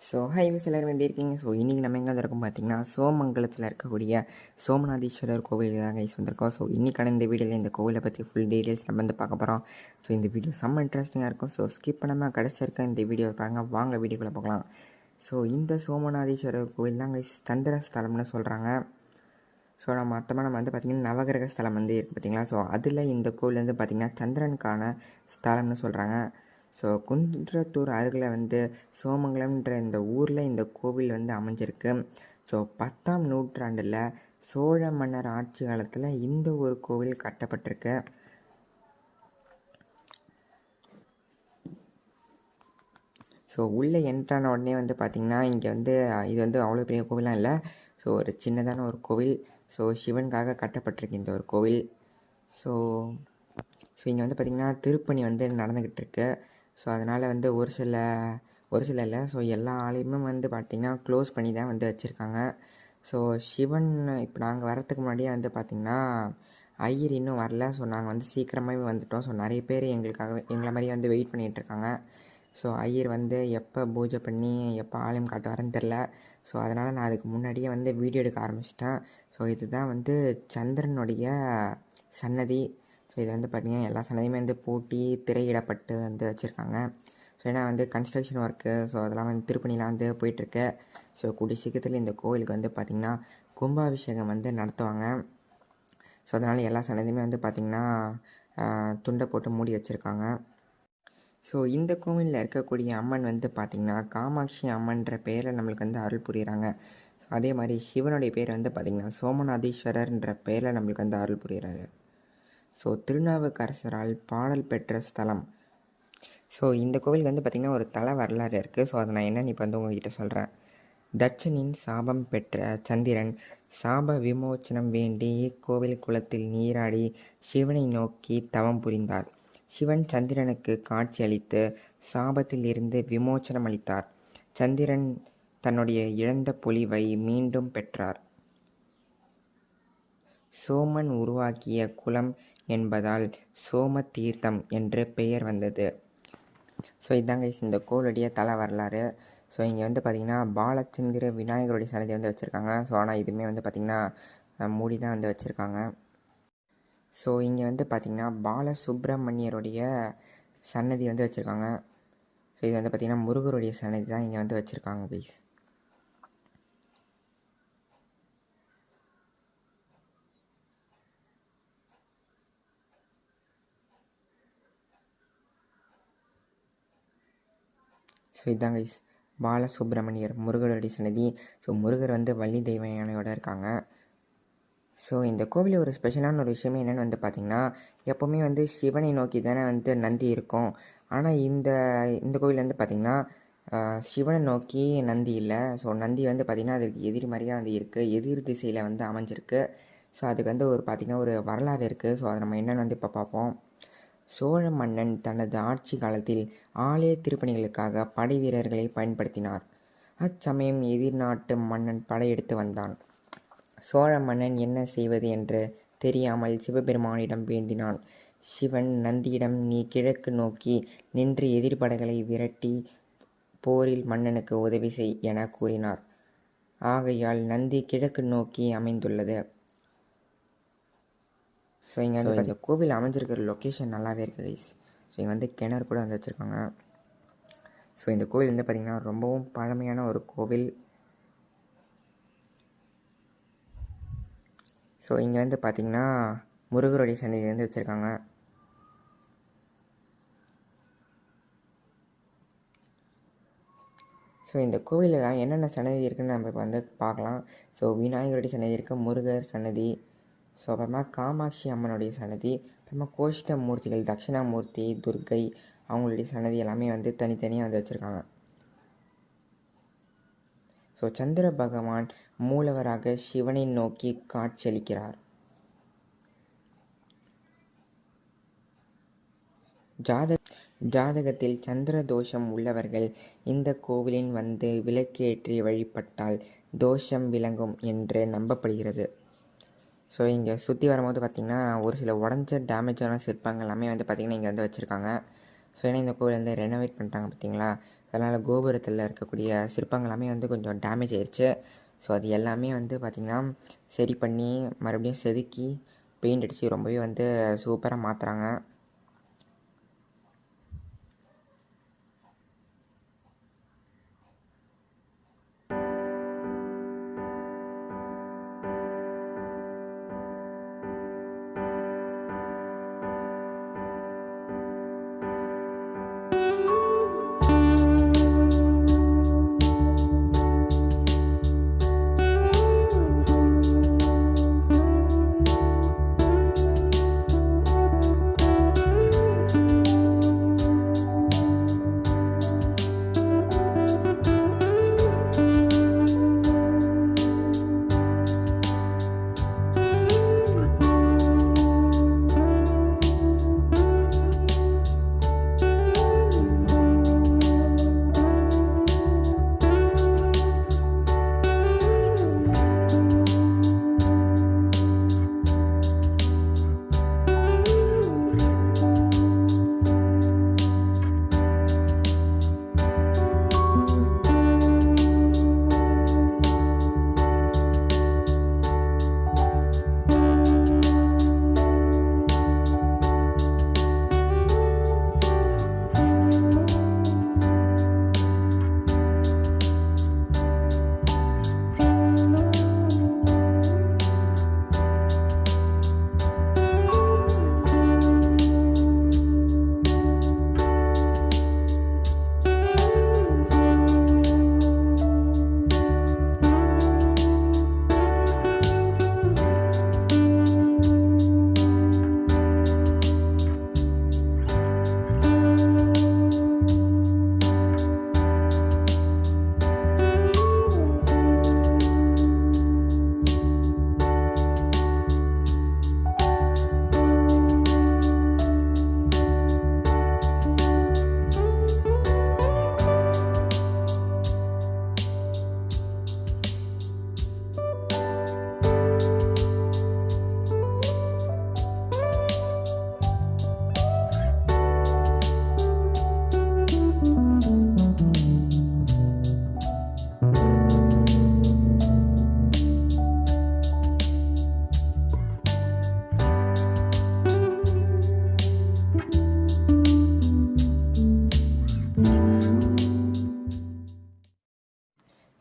High miss எல்லோரும் எப்படி இருக்கீங்க? இன்றைக்கி நம்ம எங்கே வந்திருக்கோம் பார்த்தீங்கன்னா, சோமங்கலத்தில் இருக்கக்கூடிய சோமநாதீஸ்வரர் கோவில் தான் கைஸ் வந்திருக்கோம். இன்றைக்கான இந்த வீடியோவில் இந்த கோவிலை பற்றி ஃபுல் டீட்டெயில்ஸ் நம்ம வந்து பார்க்க போகிறோம். இந்த வீடியோ செம்ம இன்ட்ரெஸ்டிங்காக இருக்கும். ஸ்கிப் பண்ணாமல் கடைசி இருக்க இந்த வீடியோ பாருங்கள். வாங்க வீடியோக்குள்ளே பார்க்கலாம். இந்த சோமநாதீஸ்வரர் கோவில் தான் கைஸ் சந்திர ஸ்தலம்னு சொல்கிறாங்க. நம்ம வந்து பார்த்திங்கன்னா நவகிரக ஸ்தலம் வந்து இருக்குது பார்த்திங்களா. அதில் இந்த கோவில் வந்து பார்த்திங்கன்னா சந்திரனுக்கான ஸ்தலம்னு சொல்கிறாங்க. குன்றத்தூர் அருகில் வந்து சோமங்கலம்ன்ற இந்த ஊரில் இந்த கோவில் வந்து அமைஞ்சிருக்கு. 10ஆம் நூற்றாண்டில் சோழ மன்னர் ஆட்சி காலத்தில் இந்த ஒரு கோவில் கட்டப்பட்டிருக்கு. உள்ளே என்ட்ரான உடனே வந்து பார்த்திங்கன்னா இங்கே வந்து இது வந்து அவ்வளோ பெரிய கோவிலாம் இல்லை. ஒரு சின்னதான ஒரு கோவில். சிவனுக்காக கட்டப்பட்டிருக்கு இந்த ஒரு கோவில். இங்கே வந்து பார்த்திங்கன்னா திருப்பணி வந்து நடந்துக்கிட்டு இருக்கு. அதனால் வந்து ஒரு சில இல்லை எல்லா ஆலயமுமே வந்து பார்த்திங்கன்னா க்ளோஸ் பண்ணி தான் வந்து வச்சுருக்காங்க. சிவன் இப்போ நாங்கள் வரத்துக்கு முன்னாடியே வந்து பார்த்திங்கன்னா ஐயர் இன்னும் வரல. நாங்கள் வந்து சீக்கிரமாகவே வந்துவிட்டோம். நிறைய பேர் எங்களை மாதிரியே வந்து வெயிட் பண்ணிகிட்ருக்காங்க. ஐயர் வந்து எப்போ பூஜை பண்ணி எப்போ ஆலயம் காட்டுவாருன்னு தெரில. அதனால் நான் அதுக்கு முன்னாடியே வந்து வீடியோ எடுக்க ஆரம்பிச்சிட்டேன். இதுதான் வந்து சந்திரனுடைய சன்னதி. இது வந்து பார்த்திங்கன்னா எல்லா சன்னதியுமே வந்து பூட்டி திரையிடப்பட்டு வந்து வச்சுருக்காங்க. ஏன்னா வந்து கன்ஸ்ட்ரக்ஷன் ஒர்க்கு அதெல்லாம் வந்து திருப்பணிலாம் வந்து போயிட்டுருக்கு. கூடிய சீக்கிரத்தில் இந்த கோவிலுக்கு வந்து பார்த்திங்கன்னா கும்பாபிஷேகம் வந்து நடத்துவாங்க. அதனால் எல்லா சன்னதியுமே வந்து பார்த்திங்கன்னா துண்டை போட்டு மூடி வச்சுருக்காங்க. இந்த கோவிலில் இருக்கக்கூடிய அம்மன் வந்து பார்த்திங்கன்னா காமாட்சி அம்மன்ற பெயரில் நம்மளுக்கு வந்து அருள் புரிகிறாங்க. அதே மாதிரி சிவனுடைய பேர் வந்து பார்த்திங்கன்னா சோமநாதீஸ்வரர்ன்ற பெயரில் நம்மளுக்கு வந்து அருள் புரிகிறாரு. திருநாவுக்கரசரால் பாடல் பெற்ற ஸ்தலம். இந்த கோவிலுக்கு வந்து பார்த்திங்கன்னா ஒரு தல வரலாறு இருக்குது. அதை நான் என்னென்னு இப்போ வந்து உங்கள்கிட்ட சொல்கிறேன். தட்சனின் சாபம் பெற்ற சந்திரன் சாப விமோச்சனம் வேண்டி இக்கோவில் குளத்தில் நீராடி சிவனை நோக்கி தவம் புரிந்தார். சிவன் சந்திரனுக்கு காட்சி அளித்து சாபத்தில் இருந்து விமோச்சனம் அளித்தார். சந்திரன் தன்னுடைய இழந்த பொலிவை மீண்டும் பெற்றார். சோமன் உருவாக்கிய குளம் என்பதால் சோம தீர்த்தம் என்று பெயர் வந்தது. இதாங்க இந்த கோவிலுடைய தல வரலாறு. இங்கே வந்து பார்த்திங்கன்னா பாலச்சந்திர விநாயகருடைய சன்னதி வந்து வச்சுருக்காங்க. ஆனால் இதுவுமே வந்து பார்த்திங்கன்னா மூடி தான் வந்து வச்சுருக்காங்க. இங்கே வந்து பார்த்திங்கன்னா பாலசுப்ரமணியருடைய சன்னதி வந்து வச்சுருக்காங்க. இது வந்து பார்த்திங்கன்னா முருகருடைய சன்னதி தான் இங்கே வந்து வச்சுருக்காங்க கைஸ். இதாங்க கைஸ் பாலசுப்ரமணியர் முருகருடைய சன்னதி. முருகர் வந்து வள்ளி தெய்வ யானையோடு இருக்காங்க. இந்த கோவிலில் ஒரு ஸ்பெஷலான ஒரு விஷயமே என்னென்னு வந்து பார்த்திங்கன்னா எப்போவுமே வந்து சிவனை நோக்கி தானே வந்து நந்தி இருக்கும். ஆனால் இந்த கோவில் வந்து பார்த்திங்கன்னா சிவனை நோக்கி நந்தி இல்லை. நந்தி வந்து பார்த்திங்கன்னா அதுக்கு எதிர்மறையாக வந்து இருக்குது. எதிர் திசையில் வந்து அமைஞ்சிருக்கு. அதுக்கு வந்து பார்த்திங்கன்னா ஒரு வரலாறு இருக்குது. அதை நம்ம என்னென்னு வந்து இப்போ பார்ப்போம். சோழ மன்னன் தனது ஆட்சி காலத்தில் ஆலய திருப்பணிகளுக்காக படை வீரர்களை பயன்படுத்தினார். அச்சமயம் எதிர்நாட்டு மன்னன் படையெடுத்து வந்தான். சோழ மன்னன் என்ன செய்வது என்று தெரியாமல் சிவபெருமானிடம் வேண்டினான். சிவன் நந்தியிடம் நீ கிழக்கு நோக்கி நின்று எதிர்படைகளை விரட்டி போரில் மன்னனுக்கு உதவி செய் என கூறினார். ஆகையால் நந்தி கிழக்கு நோக்கி அமைந்துள்ளது. இங்கே வந்து இந்த கோவில் அமைஞ்சிருக்கிற லொக்கேஷன் நல்லாவே இருக்குது கைஸ். இங்கே வந்து கிணறு கூட வந்து வச்சுருக்காங்க. இந்த கோவில் வந்து பார்த்திங்கன்னா ரொம்பவும் பழமையான ஒரு கோவில். இங்கே வந்து பார்த்திங்கன்னா முருகருடைய சன்னதி வந்து வச்சுருக்காங்க. இந்த கோவிலெலாம் என்னென்ன சன்னதி இருக்குதுன்னு நம்ம இப்போ வந்து பார்க்கலாம். விநாயகருடைய சன்னதி இருக்குது, முருகர் சன்னதி, அப்புறமா காமாட்சி அம்மனுடைய சன்னதி, அப்புறமா கோஷ்ட மூர்த்திகள் தட்சிணாமூர்த்தி, துர்க்கை அவங்களுடைய சன்னதி எல்லாமே வந்து தனித்தனியாக வந்து வச்சுருக்காங்க. சந்திர பகவான் மூலவராக சிவனை நோக்கி காட்சியளிக்கிறார். ஜாதகத்தில் சந்திர தோஷம் உள்ளவர்கள் இந்த கோவிலின் வந்து விளக்கேற்றி வழிபட்டால் தோஷம் விளங்கும் என்று நம்பப்படுகிறது. இங்கே சுற்றி வரும்போது பார்த்திங்கன்னா ஒரு சில உடஞ்ச டேமேஜான சிற்பங்கள் எல்லாமே வந்து பார்த்திங்கன்னா இங்கே வந்து வச்சுருக்காங்க. ஸோ ஏன்னா இந்த கோவில் வந்து ரெனோவேட் பண்ணிட்டாங்க பார்த்தீங்களா, அதனால் கோபுரத்தில் இருக்கக்கூடிய சிற்பங்கள் எல்லாமே வந்து கொஞ்சம் டேமேஜ் ஆயிடுச்சு. ஸோ அது எல்லாமே வந்து பார்த்திங்கன்னா சரி பண்ணி மறுபடியும் செதுக்கி பெயிண்ட் அடித்து ரொம்பவே வந்து சூப்பராக மாற்றுறாங்க.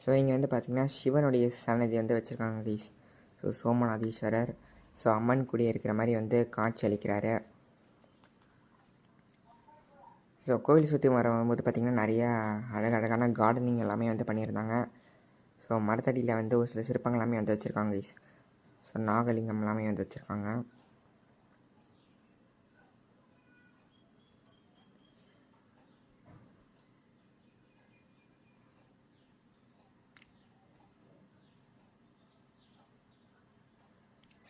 ஸோ இங்கே வந்து பார்த்திங்கன்னா சிவனுடைய சன்னதி வந்து வச்சுருக்காங்க கைஸ். ஸோ சோமநாதீஸ்வரர் ஸோ அம்மன் கூடிய இருக்கிற மாதிரி வந்து காட்சி அளிக்கிறாரு. ஸோ கோவில் சுற்றி வரும்போது பார்த்திங்கன்னா நிறையா அழகழகான கார்டனிங் எல்லாமே வந்து பண்ணியிருந்தாங்க. ஸோ மரத்தடியில் வந்து ஒரு சில சிற்பங்கள் எல்லாமே வந்து வச்சுருக்காங்க கைஸ். ஸோ நாகலிங்கம் எல்லாமே வந்து வச்சுருக்காங்க.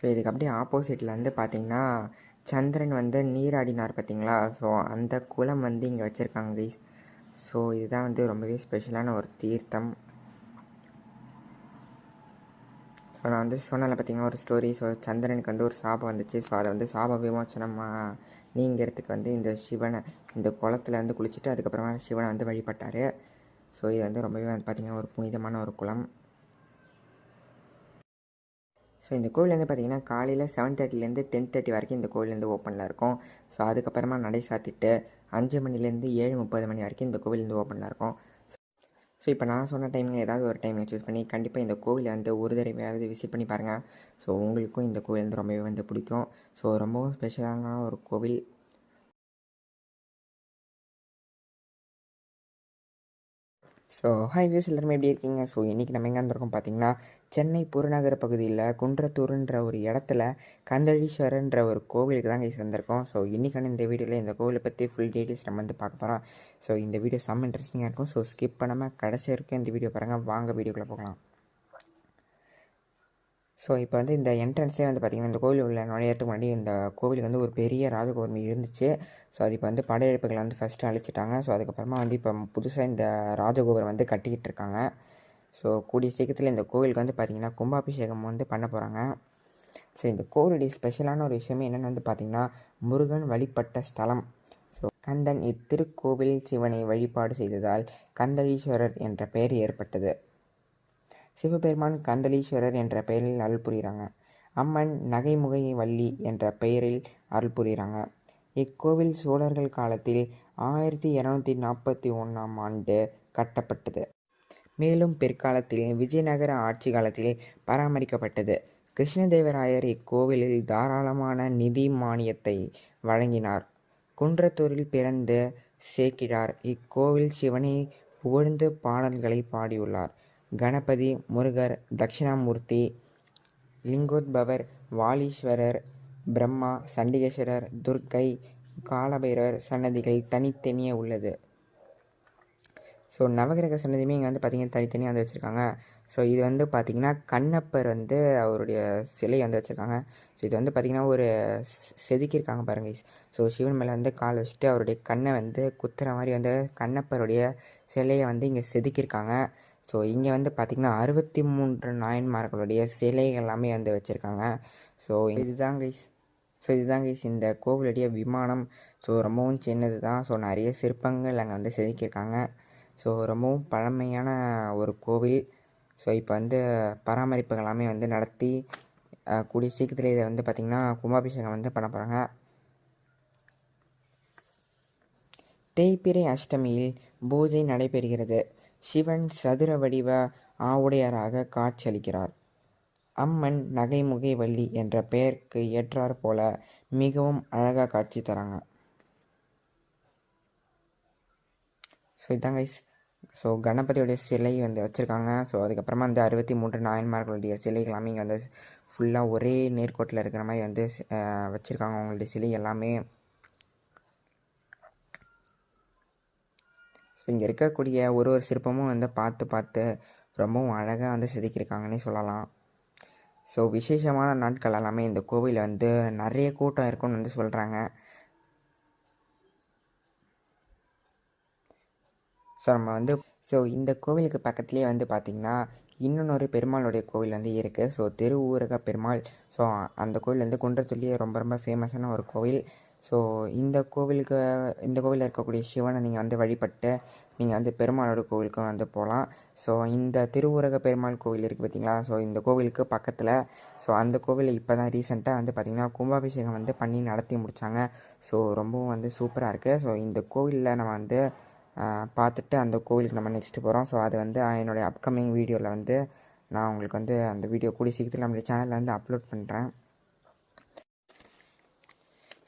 ஸோ இதுக்கு அப்படியே ஆப்போசிட்டில் வந்து பார்த்திங்கன்னா சந்திரன் வந்து நீராடினார் பார்த்திங்களா. ஸோ அந்த குளம் வந்து இங்கே வச்சுருக்காங்க கைஸ். ஸோ இதுதான் வந்து ரொம்பவே ஸ்பெஷலான ஒரு தீர்த்தம். ஸோ நான் வந்து சொன்னல பார்த்திங்கன்னா ஒரு ஸ்டோரி. ஸோ சந்திரனுக்கு வந்து ஒரு சாபம் வந்துச்சு. ஸோ அதை வந்து சாப விமோச்சனம் நீங்கிறதுக்கு வந்து இந்த சிவனை இந்த குளத்தில் வந்து குளிச்சுட்டு அதுக்கப்புறமா சிவனை வந்து வழிபட்டார். ஸோ இது வந்து ரொம்பவே வந்து பார்த்திங்கன்னா ஒரு புனிதமான ஒரு குளம். ஸோ இந்த கோவில் வந்து பார்த்திங்கன்னா காலையில் 7:30லேருந்து 10:30 வரைக்கும் இந்த கோவில் வந்து ஓப்பனில் இருக்கும். ஸோ அதுக்கப்புறமா நடை சாத்திட்டு 5 மணிலேருந்து 7:30 மணி வரைக்கும் இந்த கோவில் வந்து ஓப்பனில் இருக்கும். ஸோ இப்போ நான் சொன்ன டைமில் ஏதாவது ஒரு டைமை சூஸ் பண்ணி கண்டிப்பாக இந்த கோவிலை வந்து ஒரு தடவையாவது விசிட் பண்ணி பாருங்கள். ஸோ உங்களுக்கும் இந்த கோவில் வந்து ரொம்பவே வந்து பிடிக்கும். ஸோ ரொம்பவும் ஸ்பெஷலான ஒரு கோவில். ஸோ ஹாய் வியூஸ் எல்லாருமே எப்படி இருக்கீங்க? ஸோ இன்றைக்கி நம்ம எங்கே வந்திருக்கோம் பார்த்திங்கன்னா சென்னை புறநகர பகுதியில் குன்றத்தூருன்ற ஒரு இடத்துல கந்தளீஸ்வரன்ற ஒரு கோவிலுக்கு தான் கைஸ் வந்திருக்கோம். ஸோ இன்றைக்கான இந்த வீடியோவில் இந்த கோவிலை பற்றி ஃபுல் டீட்டெயில்ஸ் நம்ம வந்து பார்க்க போகிறோம். ஸோ இந்த வீடியோ செம்ம இன்ட்ரெஸ்டிங்காக இருக்கும். ஸோ ஸ்கிப் பண்ணாமல் கடைசி வரைக்கும் இந்த வீடியோ பாருங்கள். வாங்க வீடியோக்குள்ளே போகலாம். ஸோ இப்போ வந்து இந்த என்ட்ரன்ஸே வந்து பார்த்திங்கன்னா இந்த கோவில் உள்ள நுழையறதுக்கு முன்னாடி இந்த கோவிலுக்கு வந்து ஒரு பெரிய ராஜகோபுரம் இருந்துச்சு. ஸோ அது இப்போ வந்து படையெடுப்புகளை வந்து ஃபஸ்ட்டு அழிச்சிட்டாங்க. ஸோ அதுக்கப்புறமா வந்து இப்போ புதுசாக இந்த ராஜகோபுரம் வந்து கட்டிக்கிட்டு இருக்காங்க. ஸோ கூடிய சீக்கிரத்தில் இந்த கோவிலுக்கு வந்து பார்த்திங்கன்னா கும்பாபிஷேகம் வந்து பண்ண போகிறாங்க. ஸோ இந்த கோவிலுடைய ஸ்பெஷலான ஒரு விஷயமே என்னென்னு வந்து பார்த்திங்கன்னா முருகன் வழிபட்ட ஸ்தலம். ஸோ கந்தன் இத்திருக்கோவிலில் சிவனை வழிபாடு செய்ததால் கந்தளீஸ்வரர் என்ற பெயர் ஏற்பட்டது. சிவபெருமான் கந்தளீஸ்வரர் என்ற பெயரில் அருள் புரிகிறாங்க. அம்மன் நகைமுகை வள்ளி என்ற பெயரில் அருள் புரிகிறாங்க. இக்கோவில் சோழர்கள் காலத்தில் 1241ஆம் ஆண்டு கட்டப்பட்டது. மேலும் பிற்காலத்தில் விஜயநகர ஆட்சி காலத்தில் பராமரிக்கப்பட்டது. கிருஷ்ணதேவராயர் இக்கோவிலில் தாராளமான நிதி மானியத்தை வழங்கினார். குன்றத்தூரில் பிறந்த சேக்கிழார் இக்கோவில் சிவனை புகழ்ந்து பாடல்களை பாடியுள்ளார். கணபதி, முருகர், தட்சிணாமூர்த்தி, லிங்கோத்பவர், வாலீஸ்வரர், பிரம்மா, சண்டிகேஸ்வரர், துர்க்கை, காலபைரவர் சன்னதிகள் தனித்தனியே உள்ளது. ஸோ நவகிரக சன்னதியுமே இங்கே வந்து பார்த்திங்கன்னா தனித்தனியாக வந்து வச்சுருக்காங்க. ஸோ இது வந்து பார்த்திங்கன்னா கண்ணப்பர் வந்து அவருடைய சிலை வந்து வச்சுருக்காங்க. ஸோ இது வந்து பார்த்திங்கன்னா ஒரு செதுக்கியிருக்காங்க பாருங்கள். ஸோ சிவன் மேலே வந்து கால் வச்சுட்டு அவருடைய கண்ணை வந்து குத்துற மாதிரி வந்து கண்ணப்பருடைய சிலையை வந்து இங்கே செதுக்கியிருக்காங்க. ஸோ இங்கே வந்து பார்த்திங்கன்னா 63 நாயன்மார்களுடைய சிலைகள் எல்லாமே வந்து வச்சுருக்காங்க. ஸோ இதுதான் கைஸ் இந்த கோவிலுடைய விமானம். ஸோ ரொம்பவும் சின்னது தான். ஸோ நிறைய சிற்பங்கள் அங்கே வந்து செதுக்கியிருக்காங்க. ஸோ ரொம்பவும் பழமையான ஒரு கோவில். ஸோ இப்போ வந்து பராமரிப்புகள் எல்லாமே வந்து நடத்தி கூடிய சீக்கிரத்தில் இதை வந்து பார்த்திங்கன்னா கும்பாபிஷேகம் வந்து பண்ண போகிறாங்க. தேய்பிறை அஷ்டமியில் பூஜை நடைபெறுகிறது. சிவன் சதுர வடிவ ஆவுடையராக காட்சியளிக்கிறார். அம்மன் நகைமுகை வள்ளி என்ற பெயருக்கு ஏற்றாற் போல மிகவும் அழகாக காட்சி தராங்க. ஸோ இதாங்க கைஸ். ஸோ கணபதியோடைய சிலை வந்து வச்சுருக்காங்க. ஸோ அதுக்கப்புறமா வந்து 63 நாயன்மார்களுடைய சிலைகள் எல்லாமே இங்கே வந்து ஃபுல்லாக ஒரே நேர்கோட்டில் இருக்கிற மாதிரி வந்து வச்சுருக்காங்க அவங்களுடைய சிலை எல்லாமே. ஸோ இங்கே இருக்கக்கூடிய ஒரு சிற்பமும் வந்து பார்த்து ரொம்பவும் அழகாக வந்து செதுக்கியிருக்காங்கன்னே சொல்லலாம். ஸோ விசேஷமான நாட்கள் எல்லாமே இந்த கோவிலில் வந்து நிறைய கூட்டம் இருக்குன்னு வந்து சொல்கிறாங்க. ஸோ இந்த கோவிலுக்கு பக்கத்துலேயே வந்து பார்த்திங்கன்னா இன்னொரு பெருமாளுடைய கோவில் வந்து இருக்குது. ஸோ திருவூரக பெருமாள். ஸோ அந்த கோவில் வந்து குன்றத்தூர்லேயே ரொம்ப ஃபேமஸான ஒரு கோவில். ஸோ இந்த கோவிலில் இருக்கக்கூடிய சிவனை நீங்கள் வந்து வழிபட்டு நீங்கள் வந்து பெருமாளோட கோவிலுக்கும் வந்து போகலாம். ஸோ இந்த திருவூரக பெருமாள் கோவில் இருக்குது பார்த்திங்களா. ஸோ இந்த கோவிலுக்கு பக்கத்தில் ஸோ அந்த கோவிலில் இப்போ தான் ரீசெண்டாக வந்து பார்த்திங்கன்னா கும்பாபிஷேகம் வந்து பண்ணி நடத்தி முடித்தாங்க. ஸோ ரொம்பவும் வந்து சூப்பராக இருக்குது. ஸோ இந்த கோவிலில் நம்ம வந்து பார்த்துட்டு அந்த கோவிலுக்கு நம்ம நெக்ஸ்ட்டு போகிறோம். ஸோ அது வந்து என்னுடைய அப்கமிங் வீடியோவில் வந்து நான் உங்களுக்கு வந்து அந்த வீடியோ கூடிய சீக்கிரத்தில் நம்மளுடைய சேனலில் வந்து அப்லோட் பண்ணுறேன்.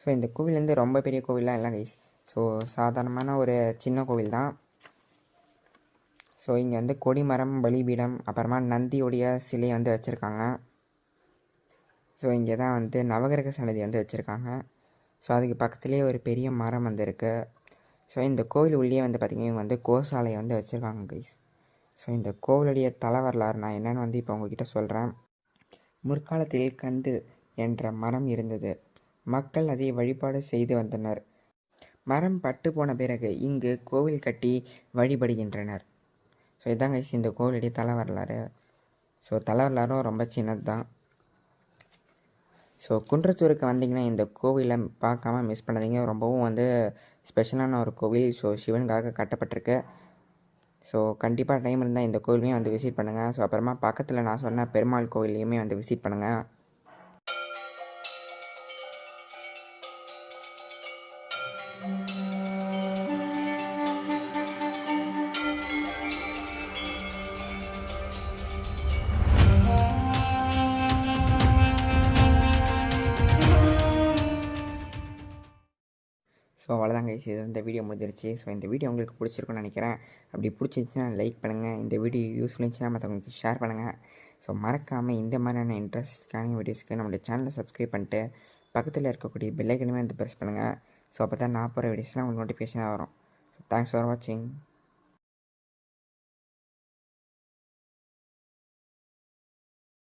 ஸோ இந்த கோவில் வந்து ரொம்ப பெரிய கோவில்லாம் இல்லை கைஸ். ஸோ சாதாரணமான ஒரு சின்ன கோவில் தான். ஸோ இங்கே வந்து கொடிமரம், பலிபீடம், அப்புறமா நந்தியோடைய சிலை வந்து வச்சுருக்காங்க. ஸோ இங்கே தான் வந்து நவகிரக சன்னதி வந்து வச்சுருக்காங்க. ஸோ அதுக்கு பக்கத்துலேயே ஒரு பெரிய மரம் வந்து இருக்குது. ஸோ இந்த கோவில் உள்ளே வந்து பார்த்திங்கன்னா இவங்க வந்து கோசாலையை வந்து வச்சுருக்காங்க கைஸ். ஸோ இந்த கோவிலுடைய தல வரலாறு நான் என்னென்னு வந்து இப்போ உங்ககிட்ட சொல்கிறேன். முற்காலத்தில் கந்து என்ற மரம் இருந்தது. மக்கள் அதை வழிபாடு செய்து வந்தனர். மரம் பட்டு போன பிறகு இங்கு கோவில் கட்டி வழிபடுகின்றனர். ஸோ இதான் கைஸ் இந்த கோவிலுடைய தல வரலாறு. ஸோ தல வரலாறும் ரொம்ப சின்னது தான். ஸோ குன்றத்தூருக்கு வந்தீங்கன்னா இந்த கோவிலை பார்க்காம மிஸ் பண்ணாதீங்க. ரொம்பவும் வந்து ஸ்பெஷலான ஒரு கோவில். ஸோ சிவனுக்காக கட்டப்பட்டிருக்கு. ஸோ கண்டிப்பாக டைம் இருந்தால் இந்த கோவிலையும் வந்து விசிட் பண்ணுங்கள். ஸோ அப்புறமா பக்கத்தில் நான் சொன்ன பெருமாள் கோவிலையுமே வந்து விசிட் பண்ணுங்கள். ஸோ அவ்வளோதாங்க கைஸ், இது இந்த வீடியோ முடிஞ்சிருச்சு. ஸோ இந்த வீடியோ உங்களுக்கு பிடிச்சிருக்குன்னு நினைக்கிறேன். அப்படி பிடிச்சிருந்துச்சுன்னா லைக் பண்ணுங்கள். இந்த வீடியோ யூஸ்ஃபுல் இருந்துச்சுன்னா மற்றவங்களுக்கு ஷேர் பண்ணுங்கள். ஸோ மறக்காமல் இந்த மாதிரியான இன்ட்ரெஸ்டான வீடியோஸ்க்கு நம்மளுடைய சேனலை சப்ஸ்கிரைப் பண்ணிட்டு பக்கத்தில் இருக்கக்கூடிய பெல் ஐக்கனுமே வந்து ப்ரெஸ் பண்ணுங்கள். ஸோ அப்போ தான் நான் போகிற வீடியோஸ்லாம் உங்களுக்கு நோட்டிஃபிகேஷனாக வரும். ஸோ தேங்க்ஸ் ஃபார் வாட்சிங்.